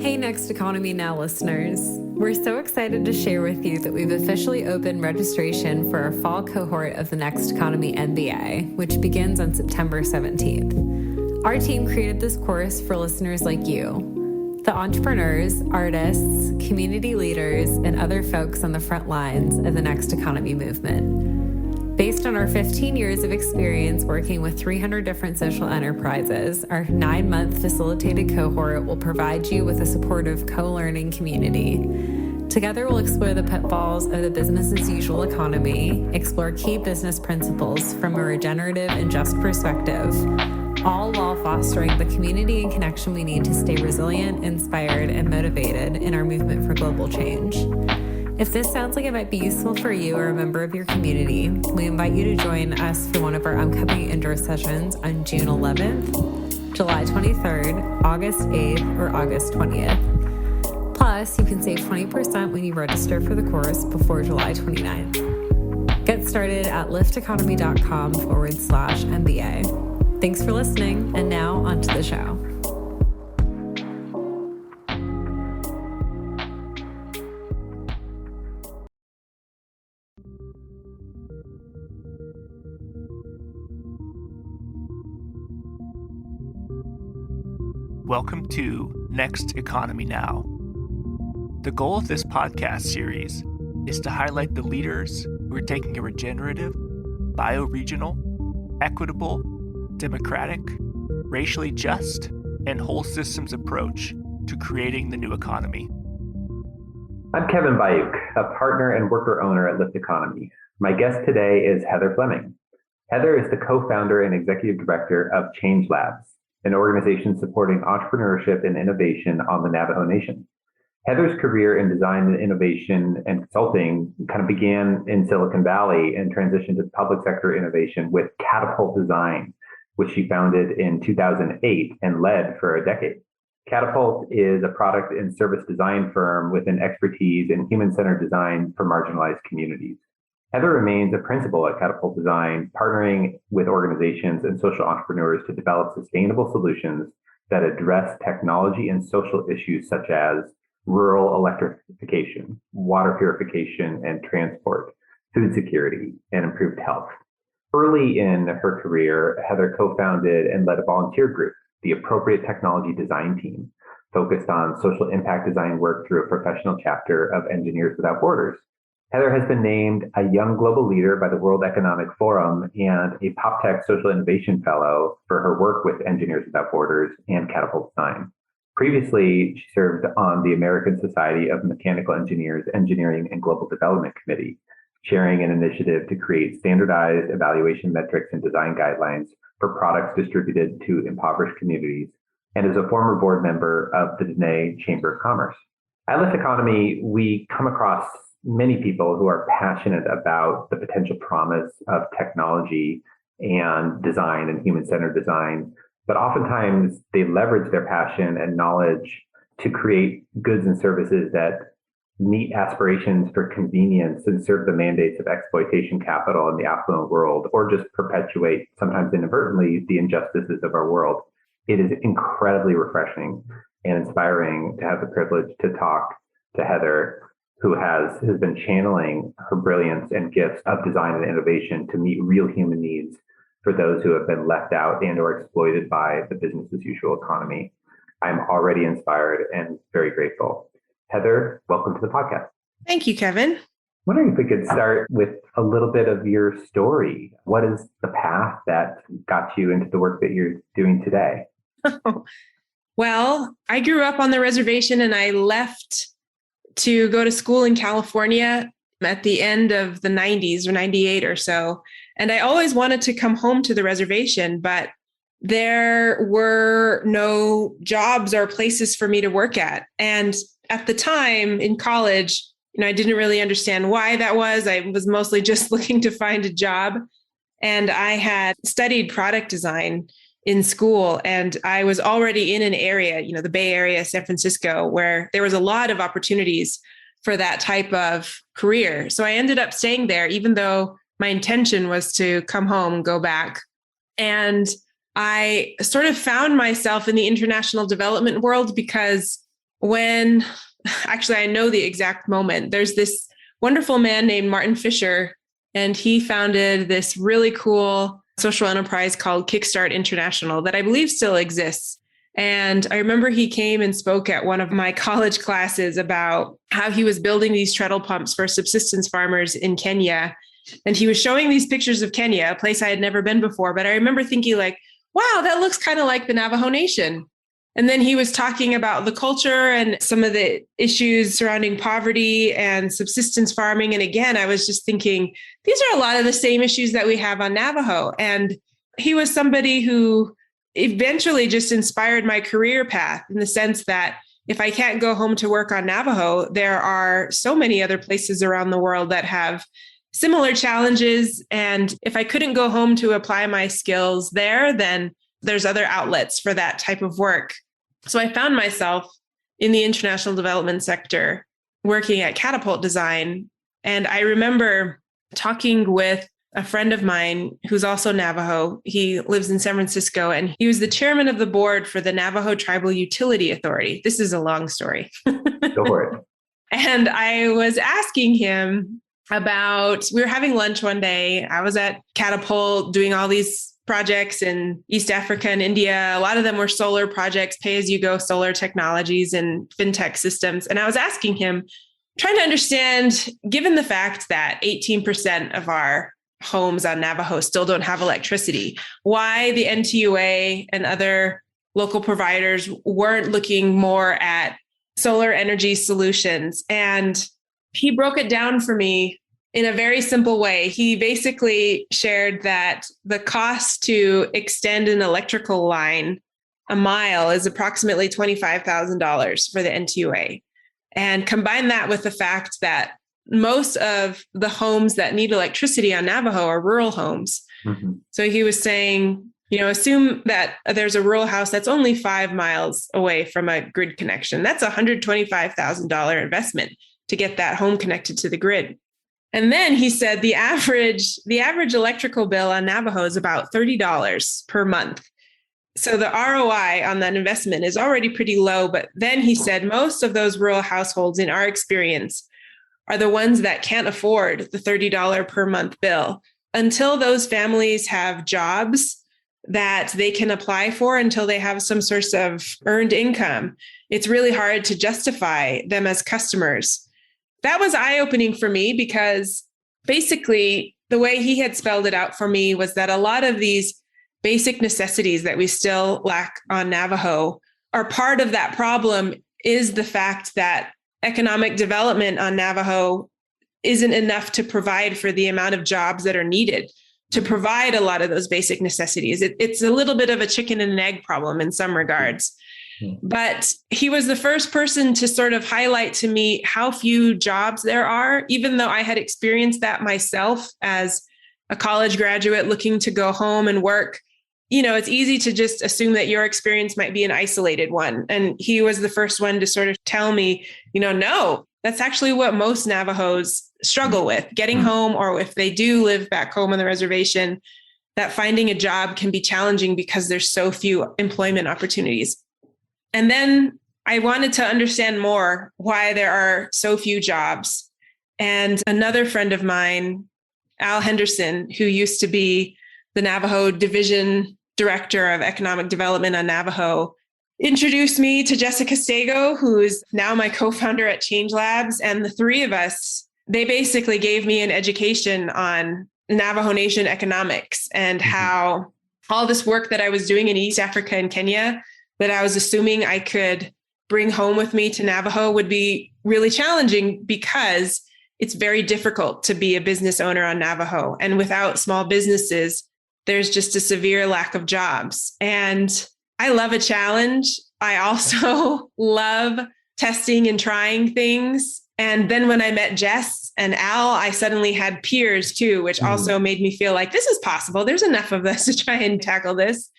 Hey, Next Economy Now listeners. We're so excited to share with you that we've officially opened registration for our fall cohort of the Next Economy MBA, which begins on September 17th. Our team created this course for listeners like you, the entrepreneurs, artists, community leaders, and other folks on the front lines of the Next Economy movement. Based on our 15 years of experience working with 300 different social enterprises, our 9-month facilitated cohort will provide you with a supportive co-learning community. Together, we'll explore the pitfalls of the business-as-usual economy, explore key business principles from a regenerative and just perspective, all while fostering the community and connection we need to stay resilient, inspired, and motivated in our movement for global change. If this sounds like it might be useful for you or a member of your community, we invite you to join us for one of our upcoming indoor sessions on June 11th, July 23rd, August 8th, or August 20th. Plus, you can save 20% when you register for the course before July 29th. Get started at lifteconomy.com/MBA. Thanks for listening, and now on to the show. Welcome to Next Economy Now. The goal of this podcast series is to highlight the leaders who are taking a regenerative, bioregional, equitable, democratic, racially just, and whole systems approach to creating the new economy. I'm Kevin Bayuk, a partner and worker owner at Lift Economy. My guest today is Heather Fleming. Heather is the co-founder and executive director of Change Labs, an organization supporting entrepreneurship and innovation on the Navajo Nation. Heather's career in design and innovation and consulting kind of began in Silicon Valley and transitioned to public sector innovation with Catapult Design, which she founded in 2008 and led for a decade. Catapult is a product and service design firm with an expertise in human-centered design for marginalized communities. Heather remains a principal at Catapult Design, partnering with organizations and social entrepreneurs to develop sustainable solutions that address technology and social issues such as rural electrification, water purification and transport, food security, and improved health. Early in her career, Heather co-founded and led a volunteer group, the Appropriate Technology Design Team, focused on social impact design work through a professional chapter of Engineers Without Borders. Heather has been named a Young Global Leader by the World Economic Forum and a PopTech Social Innovation Fellow for her work with Engineers Without Borders and Catapult Design. Previously, she served on the American Society of Mechanical Engineers Engineering and Global Development Committee, chairing an initiative to create standardized evaluation metrics and design guidelines for products distributed to impoverished communities, and is a former board member of the Dene Chamber of Commerce. At Lift Economy, we come across many people who are passionate about the potential promise of technology and design and human-centered design, but oftentimes they leverage their passion and knowledge to create goods and services that meet aspirations for convenience and serve the mandates of exploitation capital in the affluent world, or just perpetuate, sometimes inadvertently, the injustices of our world. It is incredibly refreshing and inspiring to have the privilege to talk to Heather, who has been channeling her brilliance and gifts of design and innovation to meet real human needs for those who have been left out and or exploited by the business as usual economy. I'm already inspired and very grateful. Heather, welcome to the podcast. Thank you, Kevin. Wondering if we could start with a little bit of your story. What is the path that got you into the work that you're doing today? Well, I grew up on the reservation and I left to go to school in California at the end of the 90s or 98 or so. And I always wanted to come home to the reservation, but there were no jobs or places for me to work at. And at the time in college, I didn't really understand why that was. I was mostly just looking to find a job. And I had studied product design in school, and I was already in an area, the Bay Area, San Francisco, where there was a lot of opportunities for that type of career. So I ended up staying there, even though my intention was to come home, go back. And I sort of found myself in the international development world because when, actually, I know the exact moment. There's this wonderful man named Martin Fisher, and he founded this really cool social enterprise called Kickstart International that I believe still exists. And I remember he came and spoke at one of my college classes about how he was building these treadle pumps for subsistence farmers in Kenya. And he was showing these pictures of Kenya, a place I had never been before. But I remember thinking like, wow, that looks kind of like the Navajo Nation. And then he was talking about the culture and some of the issues surrounding poverty and subsistence farming. And again, I was just thinking, these are a lot of the same issues that we have on Navajo. And he was somebody who eventually just inspired my career path in the sense that if I can't go home to work on Navajo, there are so many other places around the world that have similar challenges. And if I couldn't go home to apply my skills there, then there's other outlets for that type of work. So I found myself in the international development sector working at Catapult Design. And I remember talking with a friend of mine who's also Navajo. He lives in San Francisco, and he was the chairman of the board for the Navajo Tribal Utility Authority. This is a long story. Go for it. And I was asking him about, we were having lunch one day. I was at Catapult doing all these projects in East Africa and India. A lot of them were solar projects, pay-as-you-go solar technologies and fintech systems. And I was asking him, trying to understand, given the fact that 18% of our homes on Navajo still don't have electricity, why the NTUA and other local providers weren't looking more at solar energy solutions. And he broke it down for me in a very simple way. He basically shared that the cost to extend an electrical line a mile is approximately $25,000 for the NTUA. And combine that with the fact that most of the homes that need electricity on Navajo are rural homes. Mm-hmm. So he was saying, assume that there's a rural house that's only 5 miles away from a grid connection. That's a $125,000 investment to get that home connected to the grid. And then he said the average electrical bill on Navajo is about $30 per month. So the ROI on that investment is already pretty low. But then he said most of those rural households, in our experience, are the ones that can't afford the $30 per month bill. Until those families have jobs that they can apply for, until they have some source of earned income, it's really hard to justify them as customers. That was eye-opening for me because basically the way he had spelled it out for me was that a lot of these basic necessities that we still lack on Navajo are part of that problem is the fact that economic development on Navajo isn't enough to provide for the amount of jobs that are needed to provide a lot of those basic necessities. It's a little bit of a chicken and an egg problem in some regards. But he was the first person to sort of highlight to me how few jobs there are, even though I had experienced that myself as a college graduate looking to go home and work. It's easy to just assume that your experience might be an isolated one. And he was the first one to sort of tell me, no, that's actually what most Navajos struggle with, getting home, or if they do live back home on the reservation, that finding a job can be challenging because there's so few employment opportunities. And then I wanted to understand more why there are so few jobs. And another friend of mine, Al Henderson, who used to be the Navajo Division Director of Economic Development on Navajo, introduced me to Jessica Stego, who is now my co-founder at Change Labs. And the three of us, they basically gave me an education on Navajo Nation economics and how all this work that I was doing in East Africa and Kenya that I was assuming I could bring home with me to Navajo would be really challenging because it's very difficult to be a business owner on Navajo. And without small businesses, there's just a severe lack of jobs. And I love a challenge. I also love testing and trying things. And then when I met Jess and Al, I suddenly had peers too, which also made me feel like this is possible. There's enough of us to try and tackle this.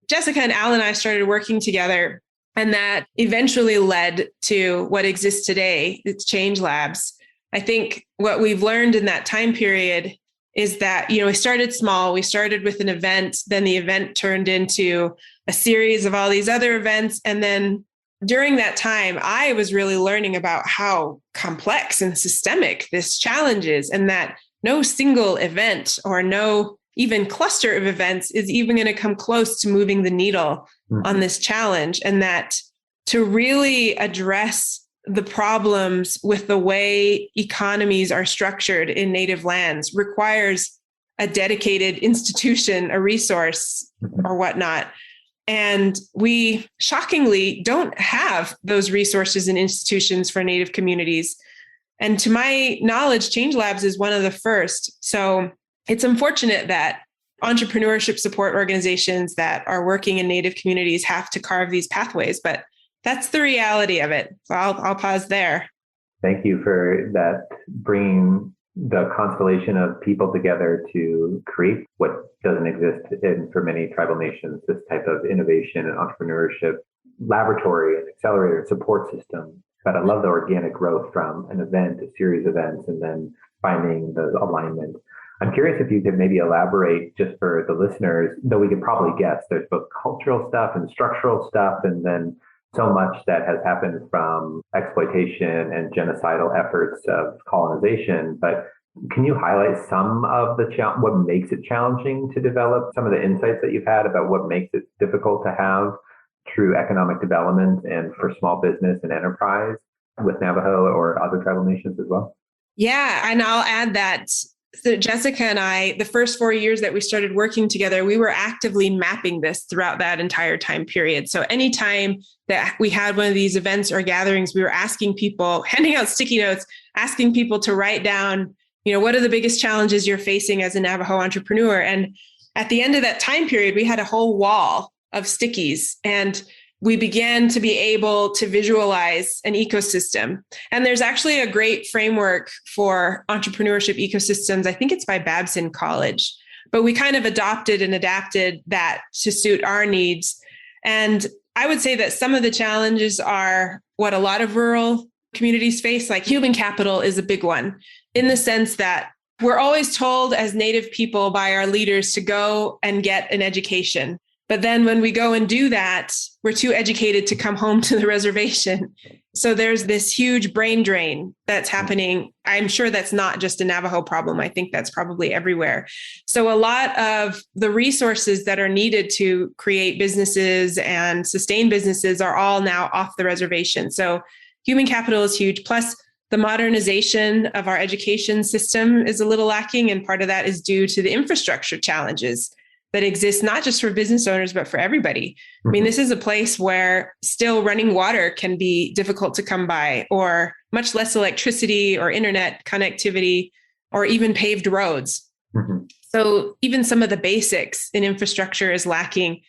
Jessica and Al and I started working together, and that eventually led to what exists today. It's Change Labs. I think what we've learned in that time period is that, we started small. We started with an event, then the event turned into a series of all these other events. And then during that time, I was really learning about how complex and systemic this challenge is, and that no single event or no even cluster of events is even going to come close to moving the needle on this challenge. And that to really address the problems with the way economies are structured in native lands requires a dedicated institution, a resource, or whatnot. And we shockingly don't have those resources and institutions for Native communities. And to my knowledge, Change Labs is one of the first. So it's unfortunate that entrepreneurship support organizations that are working in Native communities have to carve these pathways, but that's the reality of it. So I'll pause there. Thank you for that, bringing the constellation of people together to create what doesn't exist for many tribal nations, this type of innovation and entrepreneurship laboratory and accelerator support system. But I love the organic growth from an event, a series of events, and then finding the alignment. I'm curious if you could maybe elaborate just for the listeners, though we could probably guess there's both cultural stuff and structural stuff, and then so much that has happened from exploitation and genocidal efforts of colonization. But can you highlight some of what makes it challenging to develop, some of the insights that you've had about what makes it difficult to have true economic development and for small business and enterprise with Navajo or other tribal nations as well? Yeah, and I'll add that. So Jessica and I, the first 4 years that we started working together, we were actively mapping this throughout that entire time period. So anytime that we had one of these events or gatherings, we were asking people, handing out sticky notes, asking people to write down, what are the biggest challenges you're facing as a Navajo entrepreneur? And at the end of that time period, we had a whole wall of stickies, and we began to be able to visualize an ecosystem. And there's actually a great framework for entrepreneurship ecosystems. I think it's by Babson College, but we kind of adopted and adapted that to suit our needs. And I would say that some of the challenges are what a lot of rural communities face, like human capital is a big one, in the sense that we're always told as Native people by our leaders to go and get an education. But then when we go and do that, we're too educated to come home to the reservation. So there's this huge brain drain that's happening. I'm sure that's not just a Navajo problem. I think that's probably everywhere. So a lot of the resources that are needed to create businesses and sustain businesses are all now off the reservation. So human capital is huge. Plus, the modernization of our education system is a little lacking. And part of that is due to the infrastructure challenges that exist, not just for business owners, but for everybody. I mean, this is a place where still running water can be difficult to come by, or much less electricity or internet connectivity, or even paved roads. So even some of the basics in infrastructure is lacking.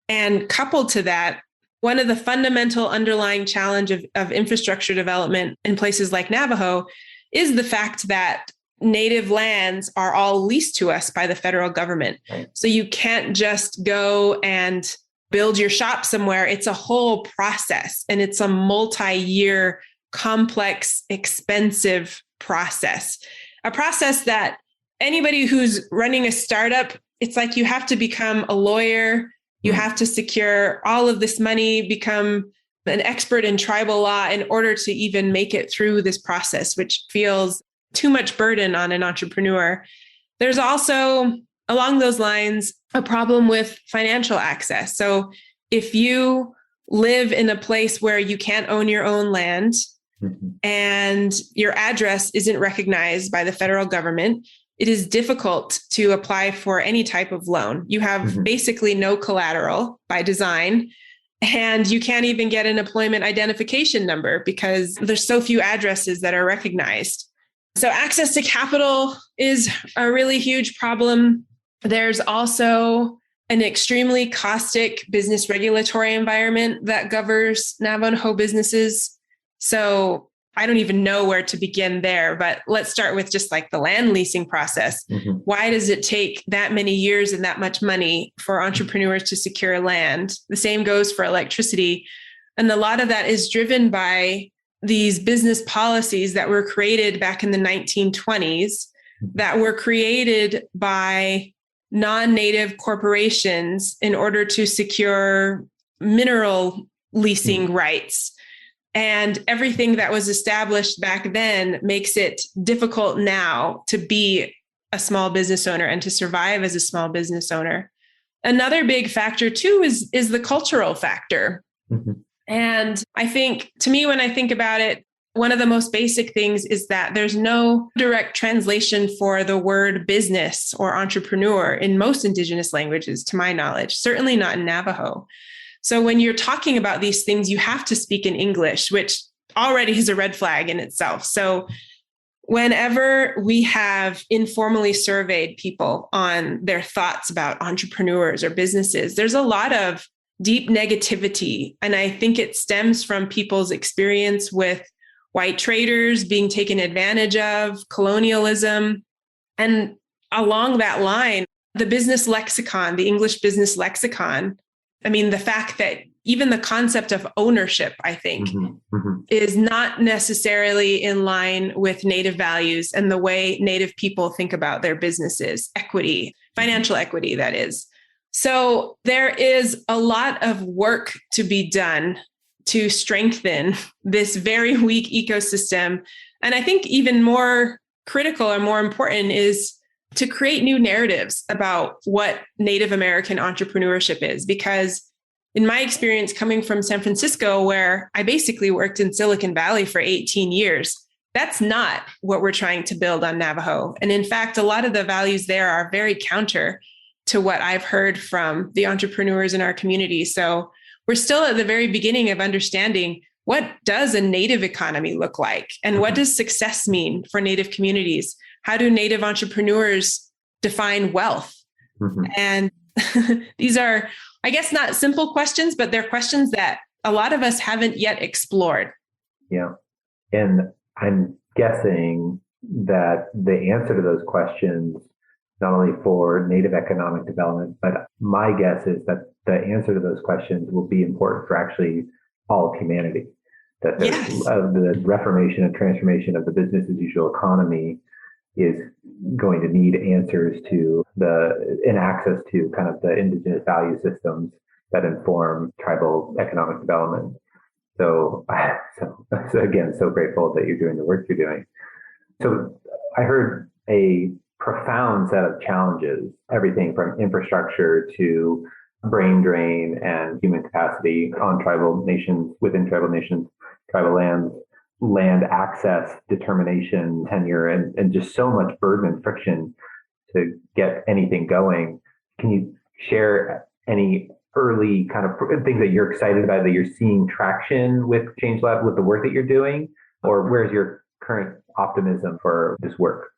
And coupled to that, one of the fundamental underlying challenge of infrastructure development in places like Navajo is the fact that Native lands are all leased to us by the federal government. Right. So you can't just go and build your shop somewhere. It's a whole process, and it's a multi-year, complex, expensive process. A process that anybody who's running a startup, it's like you have to become a lawyer, you have to secure all of this money, become an expert in tribal law in order to even make it through this process, which feels too much burden on an entrepreneur. There's also, along those lines, a problem with financial access. So if you live in a place where you can't own your own land and your address isn't recognized by the federal government, it is difficult to apply for any type of loan. You have basically no collateral by design, and you can't even get an employment identification number because there's so few addresses that are recognized. So access to capital is a really huge problem. There's also an extremely caustic business regulatory environment that governs Navajo businesses. So I don't even know where to begin there, but let's start with just like the land leasing process. Why does it take that many years and that much money for entrepreneurs to secure land? The same goes for electricity. And a lot of that is driven by these business policies that were created back in the 1920s that were created by non-native corporations in order to secure mineral leasing rights. And everything that was established back then makes it difficult now to be a small business owner and to survive as a small business owner. Another big factor too is the cultural factor. Mm-hmm. And I think, to me, when I think about it, one of the most basic things is that there's no direct translation for the word business or entrepreneur in most Indigenous languages, to my knowledge, certainly not in Navajo. So when you're talking about these things, you have to speak in English, which already is a red flag in itself. So whenever we have informally surveyed people on their thoughts about entrepreneurs or businesses, there's a lot of deep negativity. And I think it stems from people's experience with white traders being taken advantage of, colonialism. And along that line, the business lexicon, the English business lexicon, I mean, the fact that even the concept of ownership, I think, is not necessarily in line with Native values and the way Native people think about their businesses, equity, financial equity, that is. So there is a lot of work to be done to strengthen this very weak ecosystem. And I think even more critical or more important is to create new narratives about what Native American entrepreneurship is. Because in my experience coming from San Francisco, where I basically worked in Silicon Valley for 18 years, that's not what we're trying to build on Navajo. And in fact, a lot of the values there are very counter to what I've heard from the entrepreneurs in our community. So we're still at the very beginning of understanding, what does a Native economy look like? And what does success mean for Native communities? How do Native entrepreneurs define wealth? And these are, I guess, not simple questions, but they're questions that a lot of us haven't yet explored. Yeah. And I'm guessing that the answer to those questions, not only for Native economic development, but my guess is that the answer to those questions will be important for actually all of humanity. That the reformation and transformation of the business as usual economy is going to need answers to and access to kind of the indigenous value systems that inform tribal economic development. So again, so grateful that you're doing the work you're doing. So I heard a profound set of challenges, everything from infrastructure to brain drain and human capacity on tribal nations, within tribal nations, tribal lands, land access, determination, tenure, and just so much burden and friction to get anything going. Can you share any early kind of things that you're excited about, that you're seeing traction with Change Lab, with the work that you're doing? Or where's your current optimism for this work?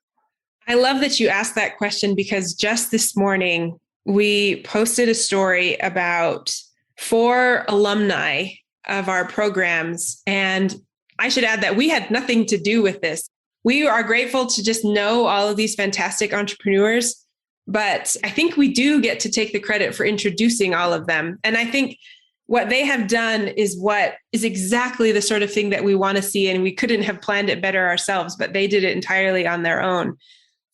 I love that you asked that question, because just this morning, we posted a story about 4 alumni of our programs. And I should add that we had nothing to do with this. We are grateful to just know all of these fantastic entrepreneurs, but I think we do get to take the credit for introducing all of them. And I think what they have done is what is exactly the sort of thing that we want to see. And we couldn't have planned it better ourselves, but they did it entirely on their own.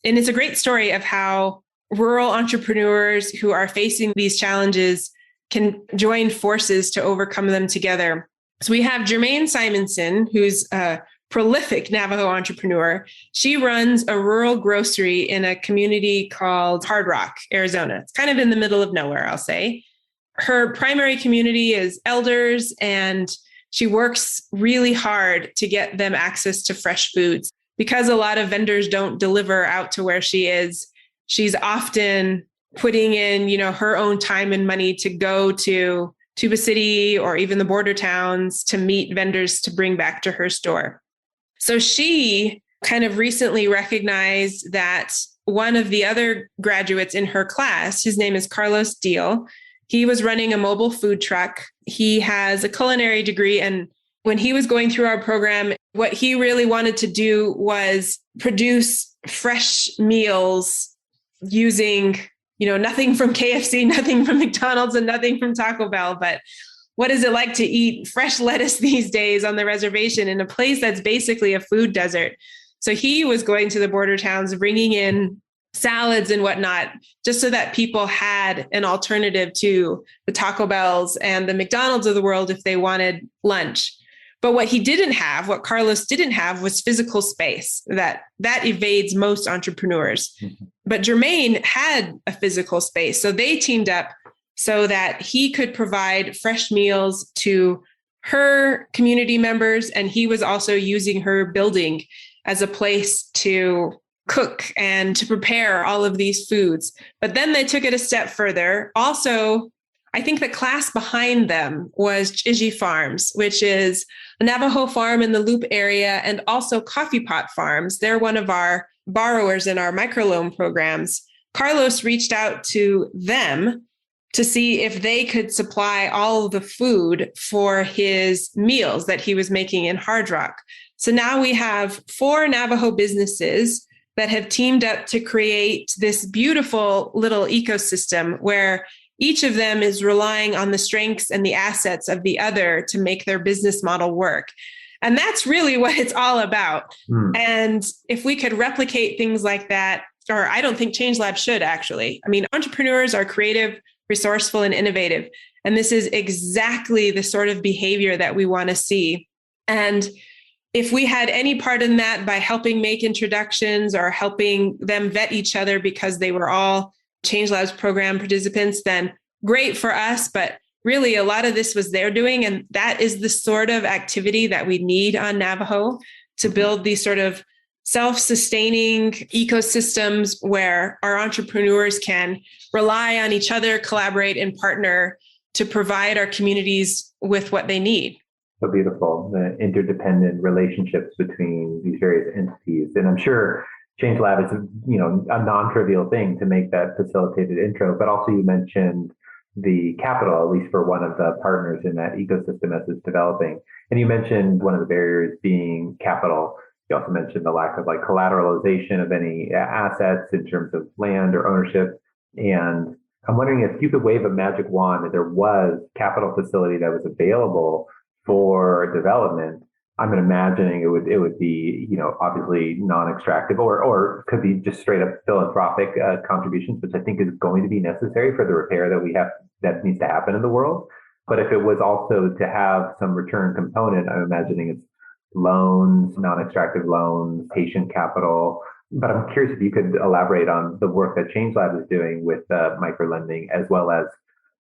And it's a great story of how rural entrepreneurs who are facing these challenges can join forces to overcome them together. So we have Jermaine Simonson, who's a prolific Navajo entrepreneur. She runs a rural grocery in a community called Hard Rock, Arizona. It's kind of in the middle of nowhere, I'll say. Her primary community is elders, and she works really hard to get them access to fresh foods. Because a lot of vendors don't deliver out to where she is, she's often putting in, her own time and money to go to Tuba City or even the border towns to meet vendors to bring back to her store. So she kind of recently recognized that one of the other graduates in her class, his name is Carlos Deal, he was running a mobile food truck. He has a culinary degree, and when he was going through our program, what he really wanted to do was produce fresh meals using, nothing from KFC, nothing from McDonald's, and nothing from Taco Bell. But what is it like to eat fresh lettuce these days on the reservation in a place that's basically a food desert? So he was going to the border towns, bringing in salads and whatnot, just so that people had an alternative to the Taco Bells and the McDonald's of the world if they wanted lunch. But what he didn't have, what Carlos didn't have, was physical space. That evades most entrepreneurs. Mm-hmm. But Jermaine had a physical space. So they teamed up so that he could provide fresh meals to her community members. And he was also using her building as a place to cook and to prepare all of these foods. But then they took it a step further. Also, I think the class behind them was Chiji Farms, which is a Navajo farm in the Loop area, and also Coffee Pot Farms. They're one of our borrowers in our microloan programs. Carlos reached out to them to see if they could supply all of the food for his meals that he was making in Hard Rock. So now we have 4 Navajo businesses that have teamed up to create this beautiful little ecosystem where each of them is relying on the strengths and the assets of the other to make their business model work. And that's really what it's all about. And if we could replicate things like that, or I don't think Change Lab should actually. I mean, entrepreneurs are creative, resourceful, and innovative. And this is exactly the sort of behavior that we want to see. And if we had any part in that by helping make introductions or helping them vet each other because they were all Change Lab's program participants, then great for us. But really, a lot of this was their doing. And that is the sort of activity that we need on Navajo to build these sort of self-sustaining ecosystems where our entrepreneurs can rely on each other, collaborate, and partner to provide our communities with what they need. So beautiful, the interdependent relationships between these various entities. And I'm sure Change Lab is, a non-trivial thing to make that facilitated intro, but also you mentioned the capital, at least for one of the partners in that ecosystem as it's developing. And you mentioned one of the barriers being capital. You also mentioned the lack of collateralization of any assets in terms of land or ownership. And I'm wondering if you could wave a magic wand that there was capital facility that was available for development. I'm imagining it would be, obviously non-extractive or could be just straight up philanthropic contributions, which I think is going to be necessary for the repair that needs to happen in the world. But if it was also to have some return component, I'm imagining it's loans, non-extractive loans, patient capital. But I'm curious if you could elaborate on the work that Change Lab is doing with microlending, as well as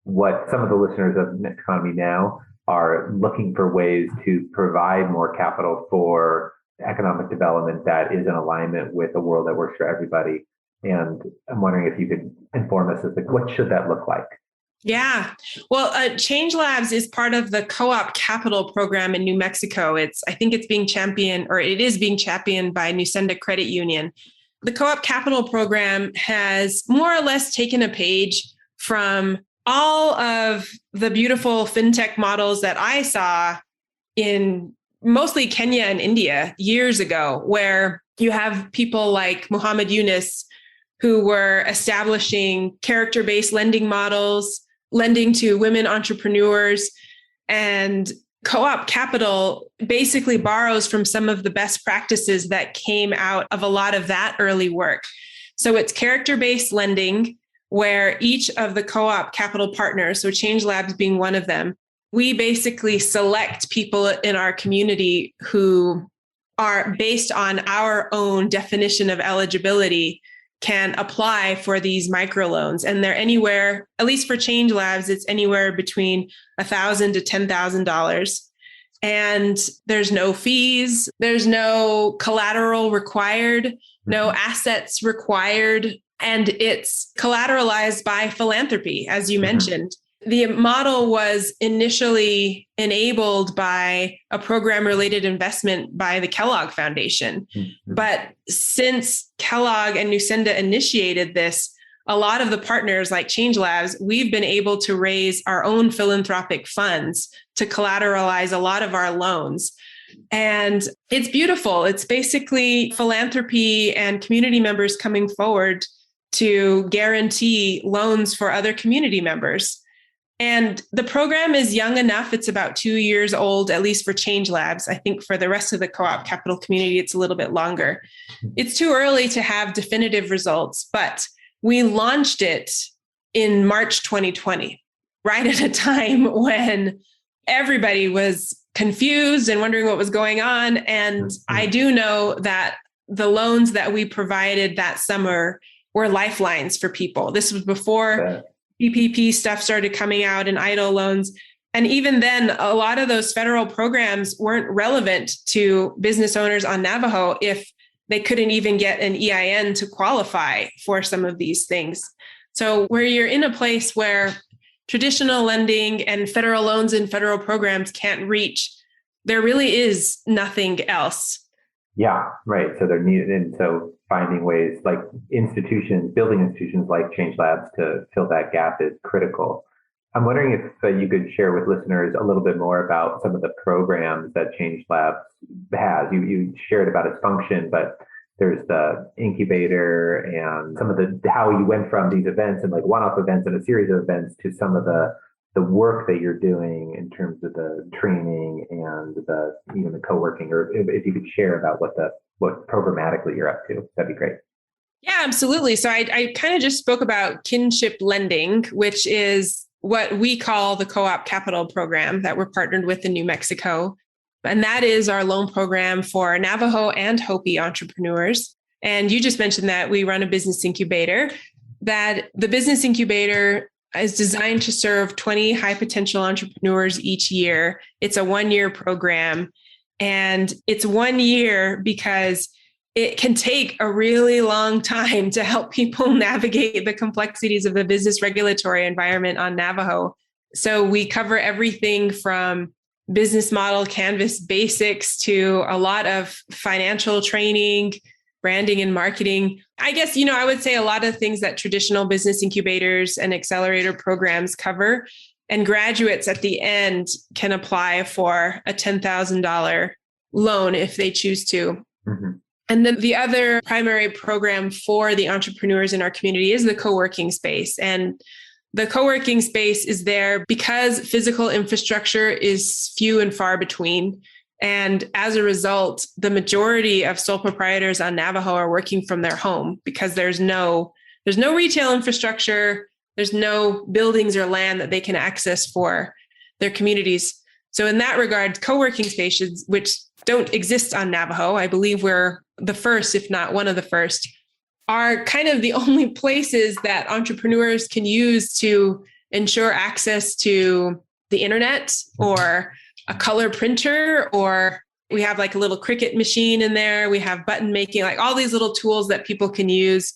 what some of the listeners of Next Economy Now are looking for ways to provide more capital for economic development that is in alignment with a world that works for everybody. And I'm wondering if you could inform us as to what should that look like? Yeah. Well, Change Labs is part of the Co-op Capital program in New Mexico. I think it's being championed, or it is being championed by Nusenda Credit Union. The Co-op Capital program has more or less taken a page from all of the beautiful fintech models that I saw in mostly Kenya and India years ago, where you have people like Muhammad Yunus, who were establishing character-based lending models, lending to women entrepreneurs. And Co-op Capital basically borrows from some of the best practices that came out of a lot of that early work. So it's character-based lending, where each of the Co-op Capital partners, so Change Labs being one of them, we basically select people in our community who are, based on our own definition of eligibility, can apply for these microloans. And they're anywhere, at least for Change Labs, it's anywhere between $1,000 to $10,000. And there's no fees, there's no collateral required, no assets required. And it's collateralized by philanthropy, as you mentioned. The model was initially enabled by a program-related investment by the Kellogg Foundation. But since Kellogg and Nusenda initiated this, a lot of the partners like Change Labs, we've been able to raise our own philanthropic funds to collateralize a lot of our loans. And it's beautiful. It's basically philanthropy and community members coming forward to guarantee loans for other community members. And the program is young enough. It's about 2 years old, at least for Change Labs. I think for the rest of the co-op capital community, it's a little bit longer. It's too early to have definitive results, but we launched it in March 2020, right at a time when everybody was confused and wondering what was going on. And I do know that the loans that we provided that summer were lifelines for people. This was before PPP stuff started coming out and EIDL loans. And even then, a lot of those federal programs weren't relevant to business owners on Navajo if they couldn't even get an EIN to qualify for some of these things. So where you're in a place where traditional lending and federal loans and federal programs can't reach, there really is nothing else. Yeah, right. So they're needed. And so finding ways like building institutions like Change Labs to fill that gap is critical. I'm wondering if you could share with listeners a little bit more about some of the programs that Change Labs has. You shared about its function, but there's the incubator and some of how you went from these events and like one-off events and a series of events to some of the work that you're doing in terms of the training and even the co-working, or if you could share about what programmatically you're up to, that'd be great. Yeah, absolutely. So I kind of just spoke about kinship lending, which is what we call the co-op capital program that we're partnered with in New Mexico. And that is our loan program for Navajo and Hopi entrepreneurs. And you just mentioned that we run a business incubator, that the business incubator is designed to serve 20 high potential entrepreneurs each year. It's a 1-year program. And it's 1 year because it can take a really long time to help people navigate the complexities of the business regulatory environment on Navajo. So we cover everything from business model canvas basics to a lot of financial training, branding and marketing. I guess, I would say a lot of things that traditional business incubators and accelerator programs cover. And graduates at the end can apply for a $10,000 loan if they choose to. Mm-hmm. And then the other primary program for the entrepreneurs in our community is the co-working space. And the co-working space is there because physical infrastructure is few and far between. And as a result, the majority of sole proprietors on Navajo are working from their home because there's no retail infrastructure, there's no buildings or land that they can access for their communities. So in that regard, co-working spaces, which don't exist on Navajo, I believe we're the first, if not one of the first, are kind of the only places that entrepreneurs can use to ensure access to the internet or a color printer, or we have like a little Cricut machine in there. We have button making, like all these little tools that people can use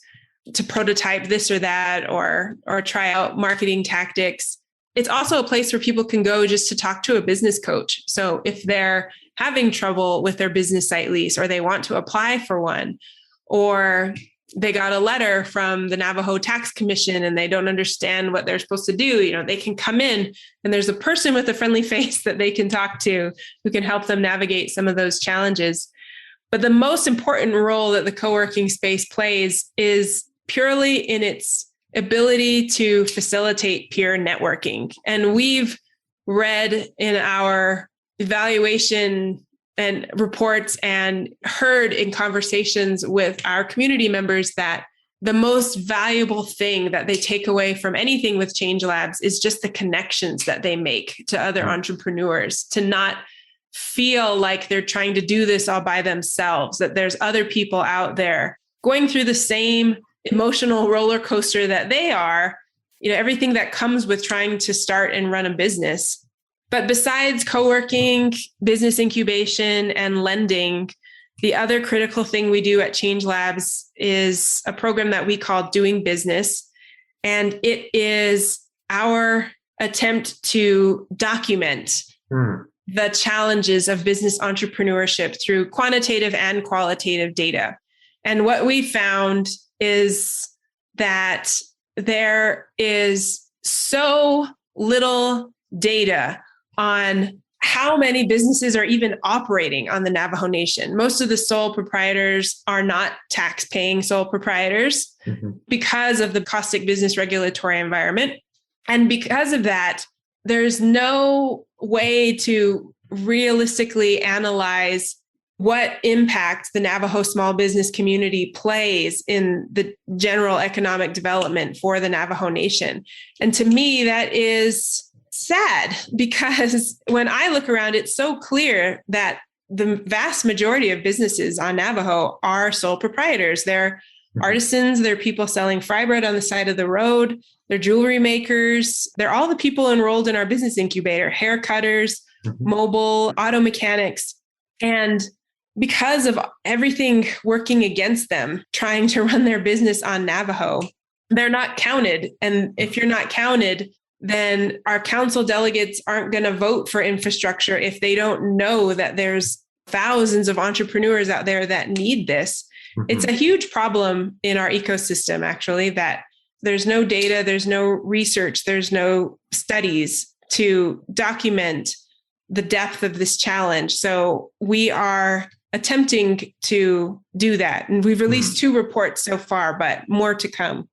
to prototype this or that, or try out marketing tactics. It's also a place where people can go just to talk to a business coach. So if they're having trouble with their business site lease, or they want to apply for one, or they got a letter from the Navajo Tax Commission and they don't understand what they're supposed to do, they can come in and there's a person with a friendly face that they can talk to who can help them navigate some of those challenges. But the most important role that the co-working space plays is purely in its ability to facilitate peer networking. And we've read in our evaluation and reports and heard in conversations with our community members that the most valuable thing that they take away from anything with Change Labs is just the connections that they make to other entrepreneurs, to not feel like they're trying to do this all by themselves, that there's other people out there going through the same emotional roller coaster that they are, everything that comes with trying to start and run a business. But besides co-working, business incubation, and lending, the other critical thing we do at Change Labs is a program that we call Doing Business. And it is our attempt to document the challenges of business entrepreneurship through quantitative and qualitative data. And what we found is that there is so little data on how many businesses are even operating on the Navajo Nation. Most of the sole proprietors are not tax-paying sole proprietors because of the caustic business regulatory environment. And because of that, there's no way to realistically analyze what impact the Navajo small business community plays in the general economic development for the Navajo Nation. And to me, that is sad, because when I look around, it's so clear that the vast majority of businesses on Navajo are sole proprietors. They're artisans, they're people selling fry bread on the side of the road, they're jewelry makers, they're all the people enrolled in our business incubator, hair cutters, mobile, auto mechanics. And because of everything working against them, trying to run their business on Navajo, they're not counted. And if you're not counted, then our council delegates aren't going to vote for infrastructure if they don't know that there's thousands of entrepreneurs out there that need this. It's a huge problem in our ecosystem, actually, that there's no data, there's no research, there's no studies to document the depth of this challenge. So we are attempting to do that. And we've released 2 reports so far, but more to come.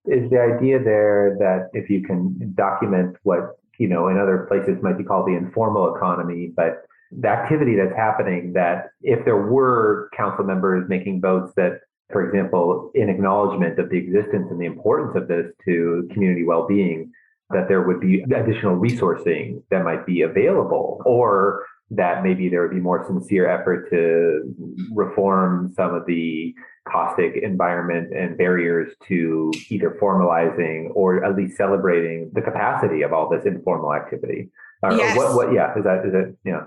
Is the idea there that if you can document what, in other places might be called the informal economy, but the activity that's happening, that if there were council members making votes that, for example, in acknowledgement of the existence and the importance of this to community well-being, that there would be additional resourcing that might be available, or that maybe there would be more sincere effort to reform some of the caustic environment and barriers to either formalizing or at least celebrating the capacity of all this informal activity. Yes. Or what, is it, yeah.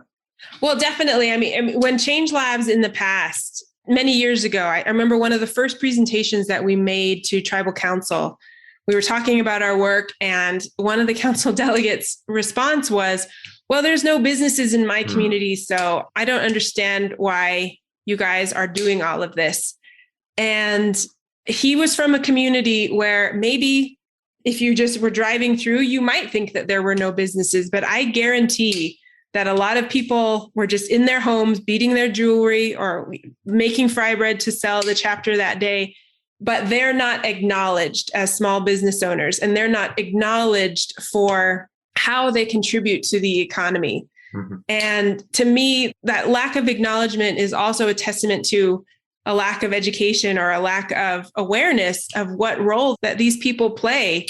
Well, definitely. I mean, when Change Labs in the past, many years ago, I remember one of the first presentations that we made to Tribal Council. We were talking about our work, and one of the council delegates' response was, well, there's no businesses in my community, so I don't understand why you guys are doing all of this. And he was from a community where maybe if you just were driving through, you might think that there were no businesses, but I guarantee that a lot of people were just in their homes, beating their jewelry or making fry bread to sell the chapter that day, but they're not acknowledged as small business owners, and they're not acknowledged for how they contribute to the economy. And to me, that lack of acknowledgement is also a testament to a lack of education or a lack of awareness of what role that these people play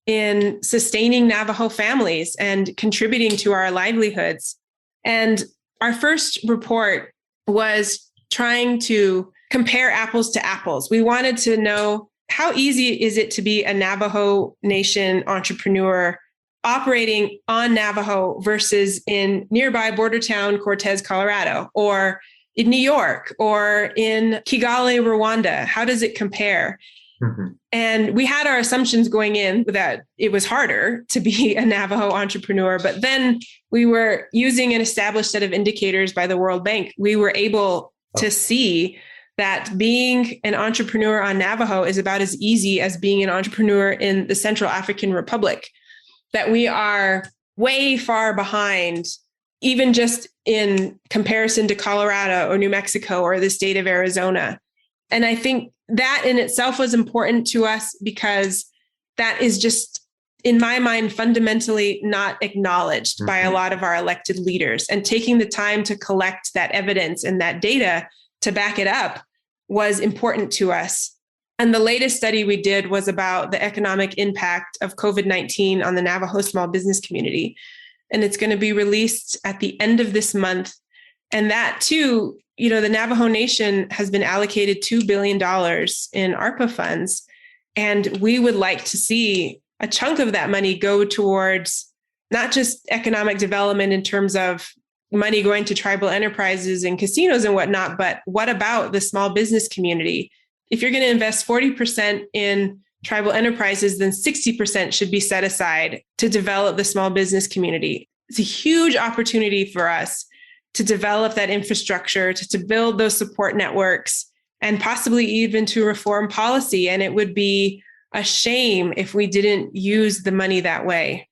in sustaining Navajo families and contributing to our livelihoods. And our first report was trying to compare apples to apples. We wanted to know, how easy is it to be a Navajo Nation entrepreneur operating on Navajo versus in nearby border town Cortez, Colorado, or in New York, or in Kigali, Rwanda? How does it compare? And we had our assumptions going in that it was harder to be a Navajo entrepreneur, but then we were using an established set of indicators by the World Bank. We were able to see that being an entrepreneur on Navajo is about as easy as being an entrepreneur in the Central African Republic, that we are way far behind, even just in comparison to Colorado or New Mexico or the state of Arizona. And I think that in itself was important to us because that is just, in my mind, fundamentally not acknowledged by a lot of our elected leaders. And taking the time to collect that evidence and that data to back it up was important to us. And the latest study we did was about the economic impact of COVID-19 on the Navajo small business community. And it's going to be released at the end of this month. And that too, the Navajo Nation has been allocated $2 billion in ARPA funds. And we would like to see a chunk of that money go towards not just economic development in terms of money going to tribal enterprises and casinos and whatnot, but what about the small business community? If you're going to invest 40% in tribal enterprises, then 60% should be set aside to develop the small business community. It's a huge opportunity for us to develop that infrastructure, to build those support networks, and possibly even to reform policy. And it would be a shame if we didn't use the money that way.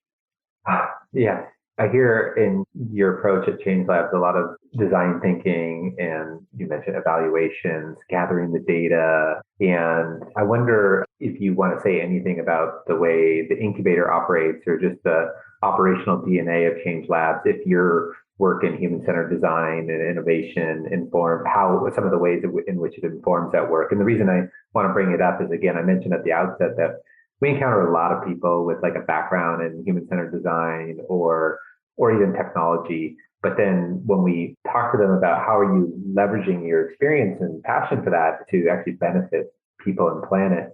Yeah, I hear in your approach at Change Labs a lot of design thinking, and you mentioned evaluations, gathering the data. And I wonder if you want to say anything about the way the incubator operates, or just the operational DNA of Change Labs, if your work in human-centered design and innovation inform how some of the ways in which it informs that work. And the reason I want to bring it up is, again, I mentioned at the outset that we encounter a lot of people with like a background in human-centered design or even technology. But then when we talk to them about how are you leveraging your experience and passion for that to actually benefit people and planet,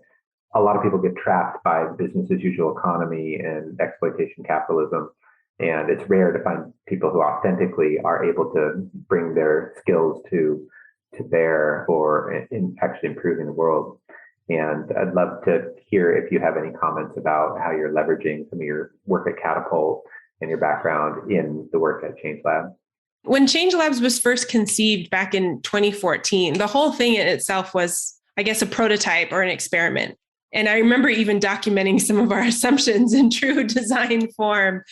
a lot of people get trapped by business as usual economy and exploitation capitalism. And it's rare to find people who authentically are able to bring their skills to bear for in actually improving the world. And I'd love to hear if you have any comments about how you're leveraging some of your work at Catapult and your background in the work at Change Labs. When Change Labs was first conceived back in 2014, the whole thing in itself was, I guess, a prototype or an experiment. And I remember even documenting some of our assumptions in true design form.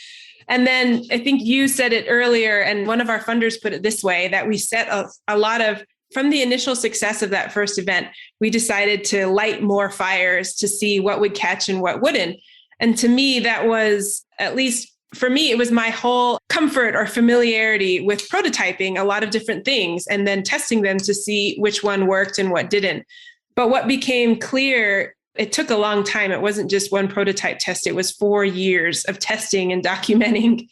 And then I think you said it earlier, and one of our funders put it this way, that we set a lot of, from the initial success of that first event, we decided to light more fires to see what would catch and what wouldn't. And to me, that was, at least for me, it was my whole comfort or familiarity with prototyping a lot of different things and then testing them to see which one worked and what didn't. But what became clear, it took a long time. It wasn't just one prototype test. It was 4 years of testing and documenting.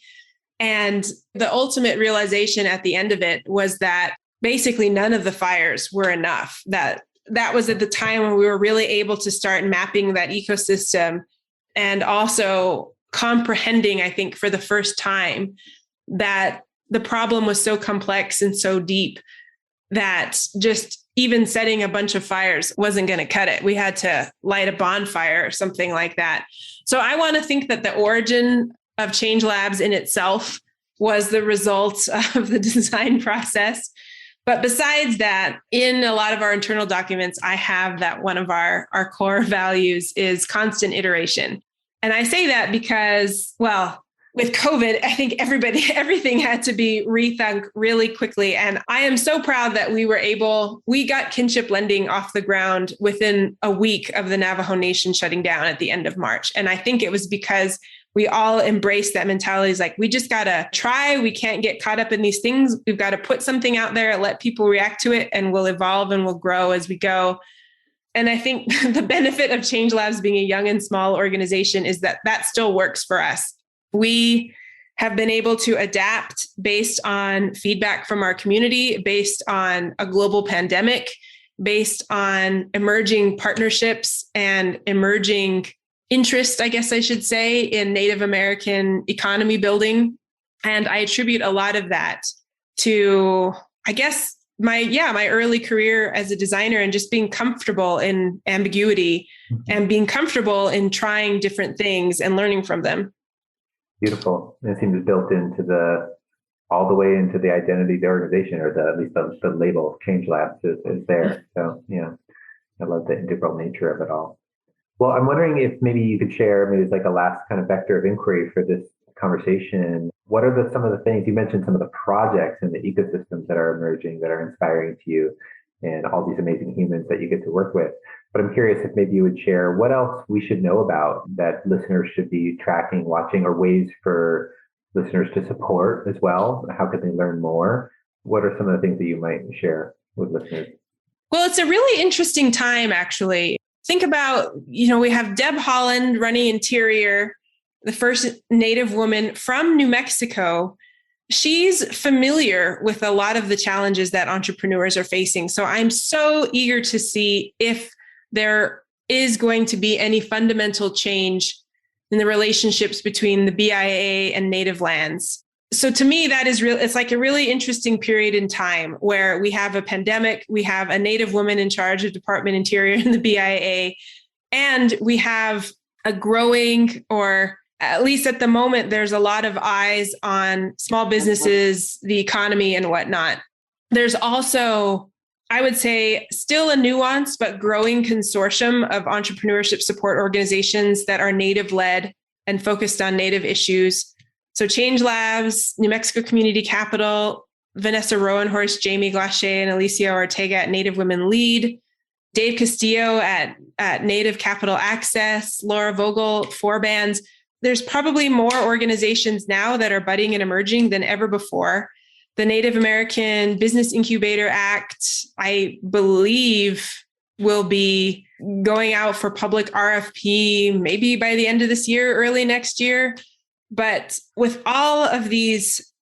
And the ultimate realization at the end of it was that basically none of the fires were enough. That was at the time when we were really able to start mapping that ecosystem and also comprehending, I think, for the first time that the problem was so complex and so deep that just even setting a bunch of fires wasn't going to cut it. We had to light a bonfire or something like that. So I want to think that the origin of Change Labs in itself was the result of the design process. But besides that, in a lot of our internal documents, I have that one of our core values is constant iteration. And I say that because, well, with COVID, I think everything had to be rethunk really quickly. And I am so proud that we got kinship lending off the ground within a week of the Navajo Nation shutting down at the end of March. And I think it was because we all embraced that mentality. It's like, we just got to try. We can't get caught up in these things. We've got to put something out there, let people react to it, and we'll evolve and we'll grow as we go. And I think the benefit of Change Labs being a young and small organization is that still works for us. We have been able to adapt based on feedback from our community, based on a global pandemic, based on emerging partnerships and emerging interest, I guess I should say, in Native American economy building. And I attribute a lot of that to, I guess, my early career as a designer and just being comfortable in ambiguity and being comfortable in trying different things and learning from them. Beautiful. And it seems built into all the way into the identity of the organization, or at least the label Change Labs is there. So yeah, I love the integral nature of it all. Well, I'm wondering if maybe you could share, maybe it's like a last kind of vector of inquiry for this conversation. What are some of the things you mentioned, some of the projects and the ecosystems that are emerging that are inspiring to you, and all these amazing humans that you get to work with? But I'm curious if maybe you would share what else we should know about that listeners should be tracking, watching, or ways for listeners to support as well. How could they learn more? What are some of the things that you might share with listeners? Well, it's a really interesting time, actually. Think about, we have Deb Holland running Interior, the first Native woman from New Mexico. She's familiar with a lot of the challenges that entrepreneurs are facing. So I'm so eager to see if there is going to be any fundamental change in the relationships between the BIA and Native lands. So to me, that is real. It's like a really interesting period in time where we have a pandemic, we have a Native woman in charge of Department Interior and the BIA, and we have a growing, or at least at the moment, there's a lot of eyes on small businesses, the economy, and whatnot. There's also, I would say, still a nuanced but growing consortium of entrepreneurship support organizations that are Native-led and focused on Native issues. So Change Labs, New Mexico Community Capital, Vanessa Rowenhorst, Jamie Glache, and Alicia Ortega at Native Women Lead, Dave Castillo at Native Capital Access, Laura Vogel, 4Bands. there's probably more organizations now that are budding and emerging than ever before. The Native American Business Incubator Act, I believe, will be going out for public RFP maybe by the end of this year, early next year. But with all of these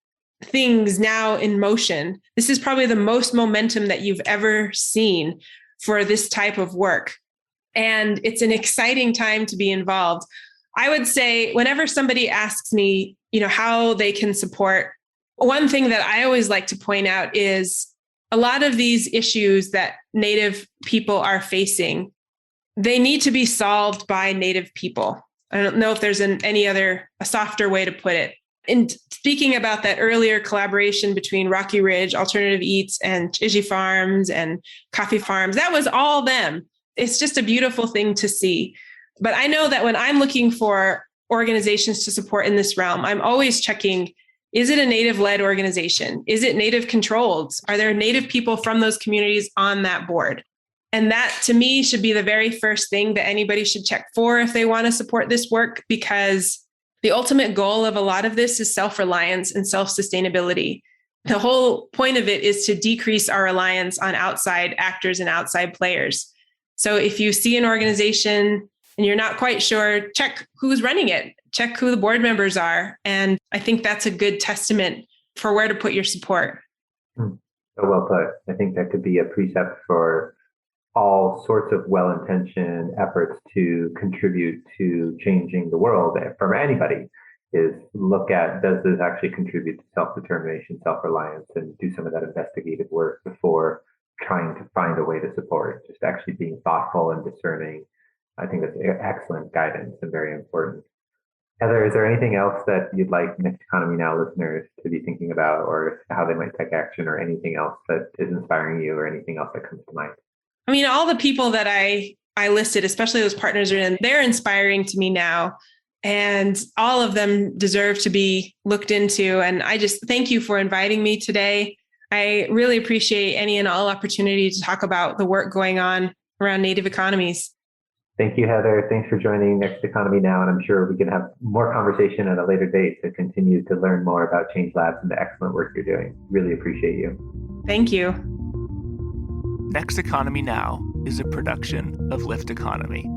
things now in motion, this is probably the most momentum that you've ever seen for this type of work. And it's an exciting time to be involved. I would say whenever somebody asks me, how they can support, one thing that I always like to point out is a lot of these issues that Native people are facing, they need to be solved by Native people. I don't know if there's a softer way to put it. And speaking about that earlier collaboration between Rocky Ridge, Alternative Eats, and Chiji Farms and Coffee Farms, that was all them. It's just a beautiful thing to see. But I know that when I'm looking for organizations to support in this realm, I'm always checking, is it a Native-led organization? Is it Native-controlled? Are there Native people from those communities on that board? And that, to me, should be the very first thing that anybody should check for if they want to support this work, because the ultimate goal of a lot of this is self-reliance and self-sustainability. The whole point of it is to decrease our reliance on outside actors and outside players. So if you see an organization and you're not quite sure, check who's running it, check who the board members are. And I think that's a good testament for where to put your support. So well put. I think that could be a precept for all sorts of well-intentioned efforts to contribute to changing the world from anybody, is look at, does this actually contribute to self-determination, self-reliance, and do some of that investigative work before trying to find a way to support. Just actually being thoughtful and discerning. I think that's excellent guidance and very important. Heather, is there anything else that you'd like Next Economy Now listeners to be thinking about, or how they might take action, or anything else that is inspiring you, or anything else that comes to mind? I mean, all the people that I listed, especially those partners, they're inspiring to me now. And all of them deserve to be looked into. And I just thank you for inviting me today. I really appreciate any and all opportunity to talk about the work going on around Native economies. Thank you, Heather. Thanks for joining Next Economy Now. And I'm sure we can have more conversation at a later date to continue to learn more about Change Labs and the excellent work you're doing. Really appreciate you. Thank you. Next Economy Now is a production of Lift Economy.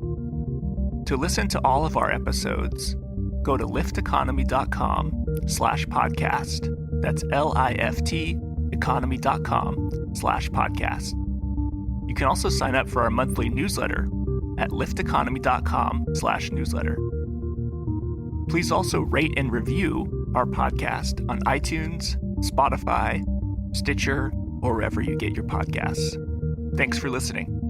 To listen to all of our episodes, go to lifteconomy.com/podcast. That's LIFT economy.com/podcast. You can also sign up for our monthly newsletter at lifteconomy.com/newsletter. Please also rate and review our podcast on iTunes, Spotify, Stitcher, or wherever you get your podcasts. Thanks for listening.